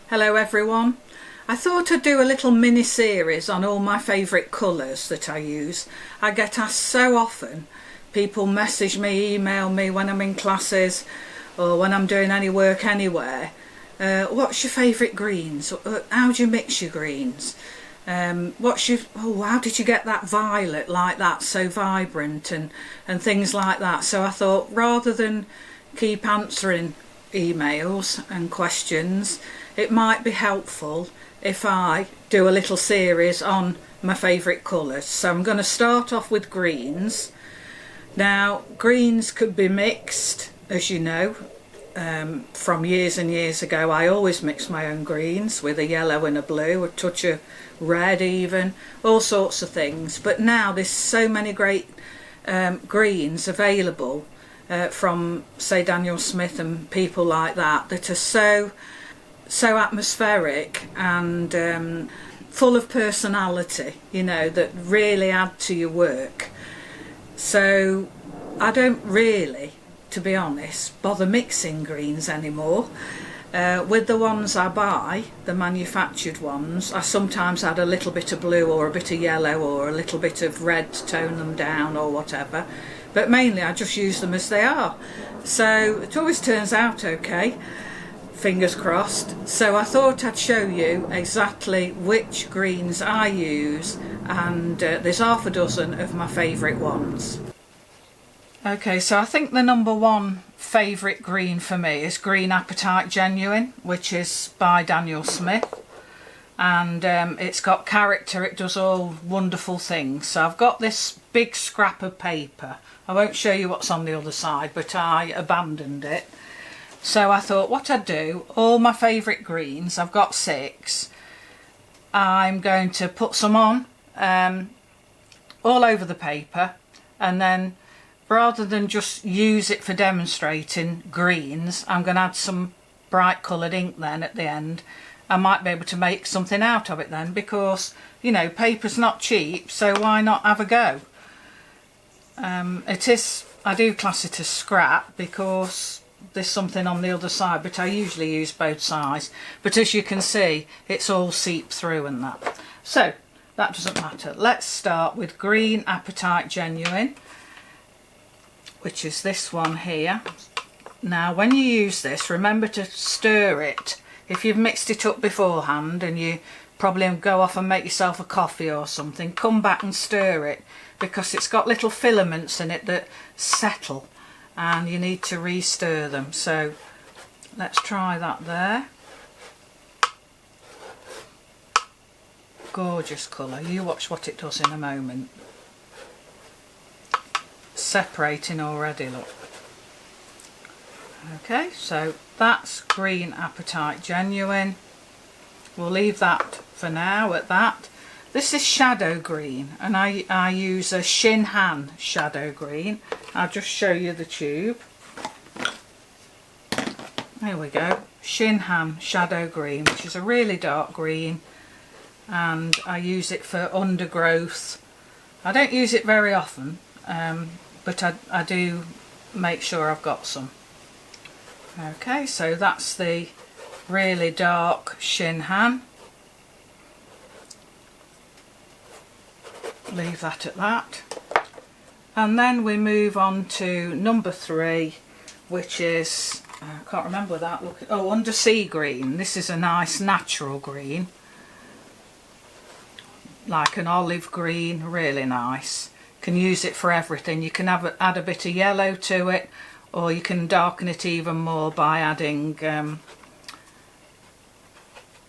Hello everyone. I thought I'd do a little mini series on all my favourite colours that I use. I get asked so often. People message me, email me when I'm in classes or when I'm doing any work anywhere. What's your favourite greens? How do you mix your greens? How did you get that violet like that, so vibrant, and things like that. So I thought, rather than keep answering emails and questions, it might be helpful if I do a little series on my favourite colours. So I'm going to start off with greens. Now, greens could be mixed, as you know. From years and years ago, I always mix my own greens with a yellow and a blue, a touch of red even, all sorts of things. But now there's so many great greens available from, say, Daniel Smith and people like that are so atmospheric and full of personality, you know, that really add to your work. So I don't really, to be honest, bother mixing greens anymore. With the ones I buy, the manufactured ones, I sometimes add a little bit of blue or a bit of yellow or a little bit of red to tone them down or whatever, but mainly I just use them as they are. So it always turns out okay, fingers crossed. So I thought I'd show you exactly which greens I use, and there's half a dozen of my favourite ones. Okay, so I think the number one favourite green for me is Green Appetite Genuine, which is by Daniel Smith, and it's got character. It does all wonderful things. So I've got this big scrap of paper. I won't show you what's on the other side, but I abandoned it. So I thought what I'd do, all my favourite greens, I've got 6, I'm going to put some on all over the paper, and then rather than just use it for demonstrating greens, I'm going to add some bright coloured ink then at the end. I might be able to make something out of it then, because, you know, paper's not cheap, so why not have a go? I do class it as scrap because there's something on the other side, but I usually use both sides. But as you can see, it's all seeped through and that. So that doesn't matter. Let's start with Green Appetite Genuine, which is this one here. Now when you use this, remember to stir it. If you've mixed it up beforehand and you probably go off and make yourself a coffee or something, come back and stir it, because it's got little filaments in it that settle and you need to re-stir them. So let's try that there. Gorgeous colour. You watch what it does in a moment. Separating already, look. Okay, so that's Green Appetite Genuine. We'll leave that for now at that. This is Shadow Green, and I use a Shin Han Shadow Green. I'll just show you the tube. There we go, Shin Han Shadow Green, which is a really dark green, and I use it for undergrowth. I don't use it very often, but I do make sure I've got some. Okay, so that's the really dark Shin Han. Leave that at that. And then we move on to number 3, which is, I can't remember that. Look, oh, Undersea Green. This is a nice natural green, like an olive green, really nice. Can use it for everything. You can add a bit of yellow to it, or you can darken it even more by adding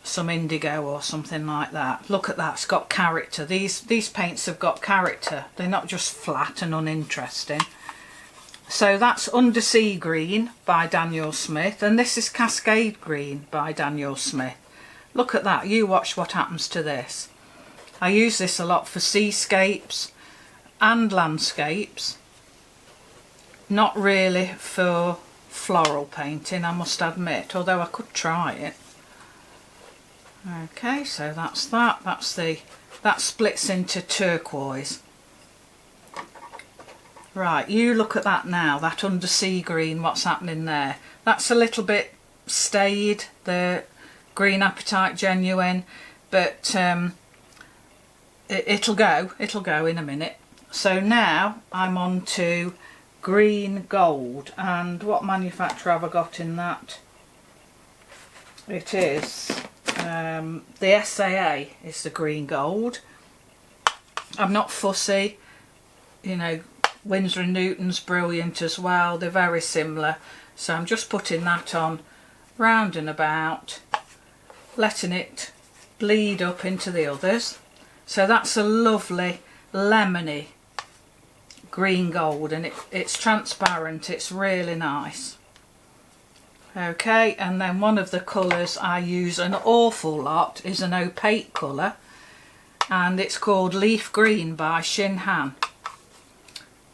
some indigo or something like that. Look at that, it's got character. These paints have got character. They're not just flat and uninteresting. So that's Undersea Green by Daniel Smith, and this is Cascade Green by Daniel Smith. Look at that, you watch what happens to this. I use this a lot for seascapes and landscapes, not really for floral painting, I must admit, although I could try it. Okay, so that's that. That splits into turquoise. Right, you look at that now, that Undersea Green, what's happening there. That's a little bit stayed. The Green Apatite Genuine, but it'll go in a minute. So now I'm on to Green Gold, and what manufacturer have I got in that? It is the SAA is the Green Gold. I'm not fussy, you know, Winsor & Newton's brilliant as well, they're very similar, so I'm just putting that on round and about, letting it bleed up into the others. So that's a lovely lemony green gold, and it's transparent, it's really nice. Okay, and then one of the colours I use an awful lot is an opaque colour, and it's called Leaf Green by Shin Han,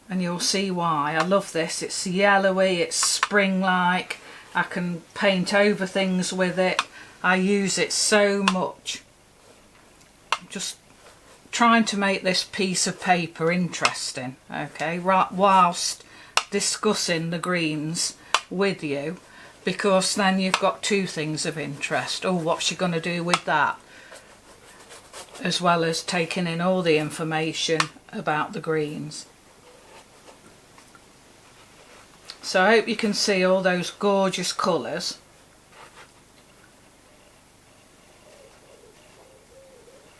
and you'll see why. I love this. It's yellowy, it's spring-like, I can paint over things with it. I use it so much. Just trying to make this piece of paper interesting, okay, right, whilst discussing the greens with you, because then you've got two things of interest. Oh, what's she going to do with that? As well as taking in all the information about the greens. So I hope you can see all those gorgeous colours.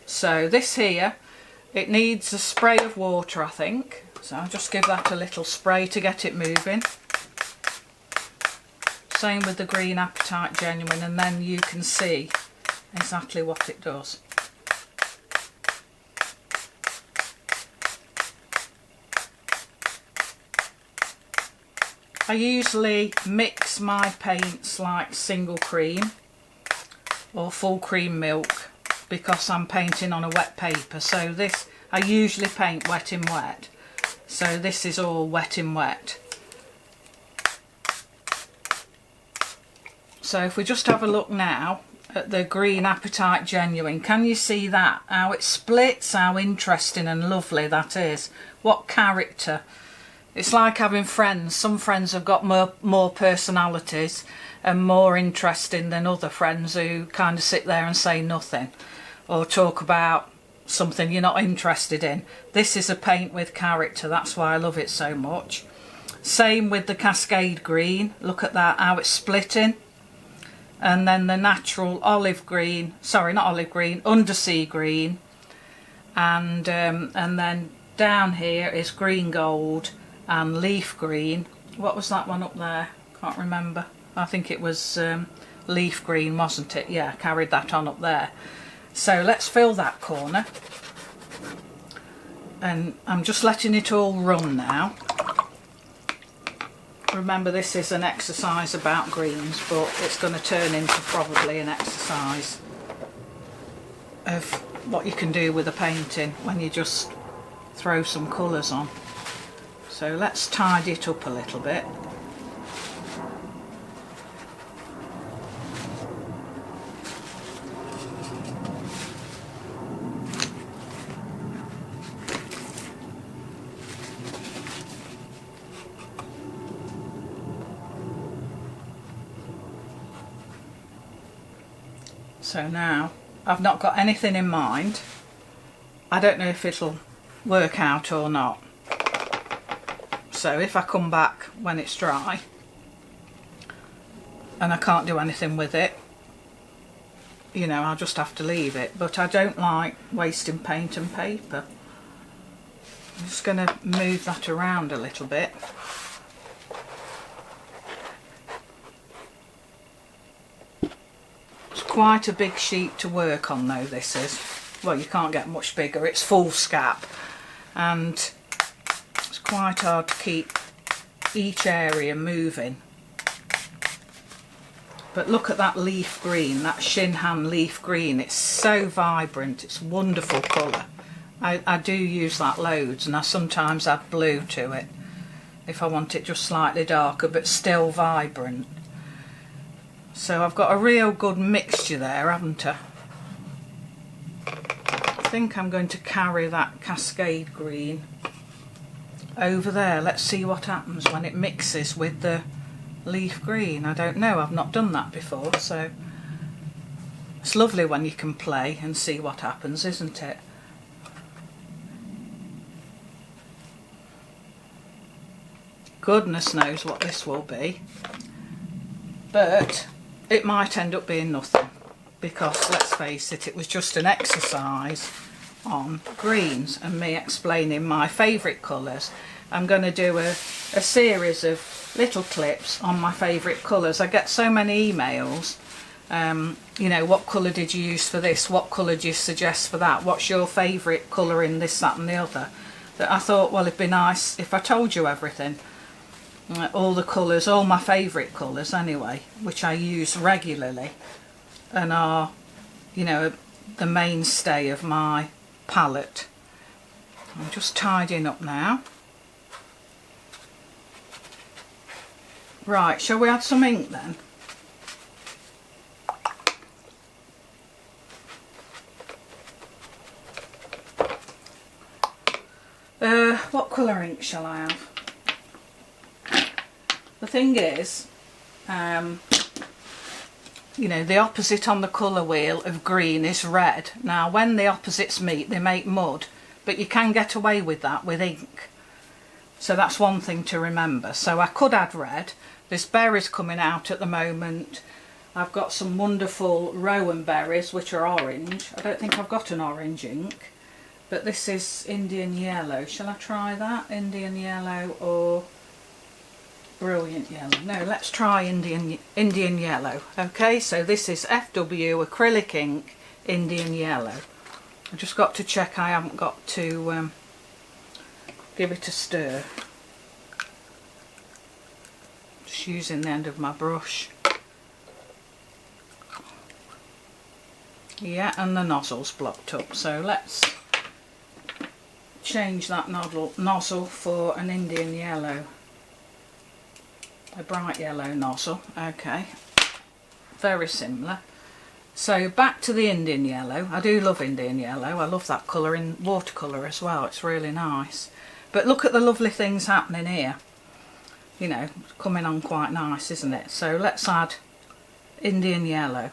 So this here, it needs a spray of water, I think. So I'll just give that a little spray to get it moving. Same with the Green Apatite Genuine, and then you can see exactly what it does. I usually mix my paints like single cream or full cream milk because I'm painting on a wet paper. So this, I usually paint wet in wet. So this is all wet in wet. So if we just have a look now at the Green Apatite Genuine, can you see that? How it splits, how interesting and lovely that is. What character. It's like having friends. Some friends have got more personalities and more interesting than other friends who kind of sit there and say nothing or talk about something you're not interested in. This is a paint with character, that's why I love it so much. Same with the Cascade Green, look at that, how it's splitting. And then the natural olive green, sorry, not olive green, undersea green. And then down here is Green Gold and Leaf Green. What was that one up there? Can't remember. I think it was Leaf Green, wasn't it? Yeah, carried that on up there. So let's fill that corner. And I'm just letting it all run now. Remember, this is an exercise about greens, but it's going to turn into probably an exercise of what you can do with a painting when you just throw some colours on. So let's tidy it up a little bit. So now I've not got anything in mind. I don't know if it'll work out or not. So if I come back when it's dry and I can't do anything with it, you know, I'll just have to leave it. But I don't like wasting paint and paper. I'm just going to move that around a little bit. Quite a big sheet to work on though, this is. Well, you can't get much bigger, it's foolscap, and it's quite hard to keep each area moving. But look at that leaf green, that Shin Han leaf green, it's so vibrant, it's a wonderful colour. I do use that loads, and I sometimes add blue to it if I want it just slightly darker but still vibrant. So I've got a real good mixture there, haven't I? I think I'm going to carry that Cascade Green over there. Let's see what happens when it mixes with the Leaf Green. I don't know, I've not done that before, so It's lovely when you can play and see what happens, isn't it? Goodness knows what this will be, but it might end up being nothing, because let's face it, it was just an exercise on greens and me explaining my favourite colours. I'm going to do a series of little clips on my favourite colours. I get so many emails, you know, what colour did you use for this, what colour do you suggest for that, what's your favourite colour in this, that and the other, that I thought, well, it'd be nice if I told you everything. All the colours, all my favourite colours anyway, which I use regularly and are, you know, the mainstay of my palette. I'm just tidying up now. Right, shall we add some ink then? What colour ink shall I have? The thing is, you know, the opposite on the colour wheel of green is red. Now, when the opposites meet, they make mud, but you can get away with that with ink. So that's one thing to remember. So I could add red. There's berries coming out at the moment. I've got some wonderful rowan berries, which are orange. I don't think I've got an orange ink, but this is Indian yellow. Shall I try that? Indian yellow or brilliant yellow? No, let's try Indian yellow. Okay, so this is FW acrylic ink, Indian yellow. I just got to check I haven't got to give it a stir. Just using the end of my brush. Yeah, and the nozzle's blocked up, so let's change that nozzle for an Indian yellow. A bright yellow nozzle. Okay, very similar. So back to the Indian yellow. I do love Indian yellow. I love that colour in watercolour as well. It's really nice. But look at the lovely things happening here. You know, coming on quite nice, isn't it? So let's add Indian yellow.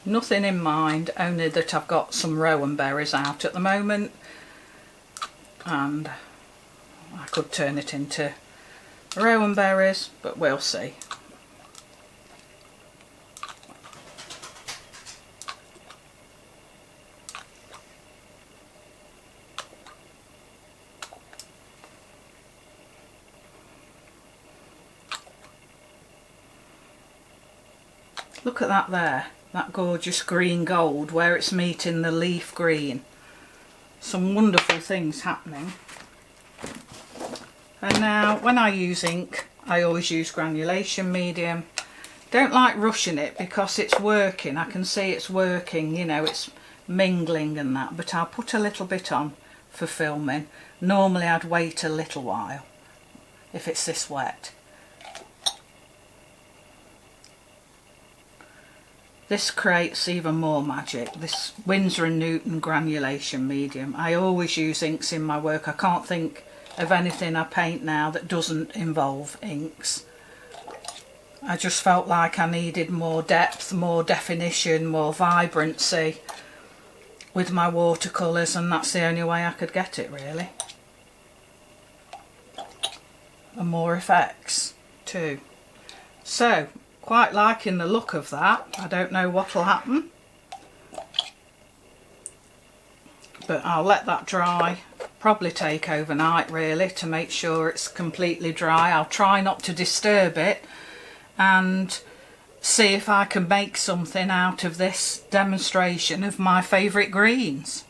Nothing in mind, only that I've got some rowan berries out at the moment, and I could turn it into rowan berries, but we'll see. Look at that there. That gorgeous green gold where it's meeting the leaf green. Some wonderful things happening. And now when I use ink, I always use granulation medium. Don't like rushing it because it's working. I can see it's working, you know, it's mingling and that, but I'll put a little bit on for filming. Normally I'd wait a little while if it's this wet. This creates even more magic, this Winsor & Newton granulation medium. I always use inks in my work. I can't think of anything I paint now that doesn't involve inks. I just felt like I needed more depth, more definition, more vibrancy with my watercolours, and that's the only way I could get it, really. And more effects too. So, quite liking the look of that. I don't know what'll happen, but I'll let that dry. Probably take overnight really to make sure it's completely dry. I'll try not to disturb it and see if I can make something out of this demonstration of my favourite greens.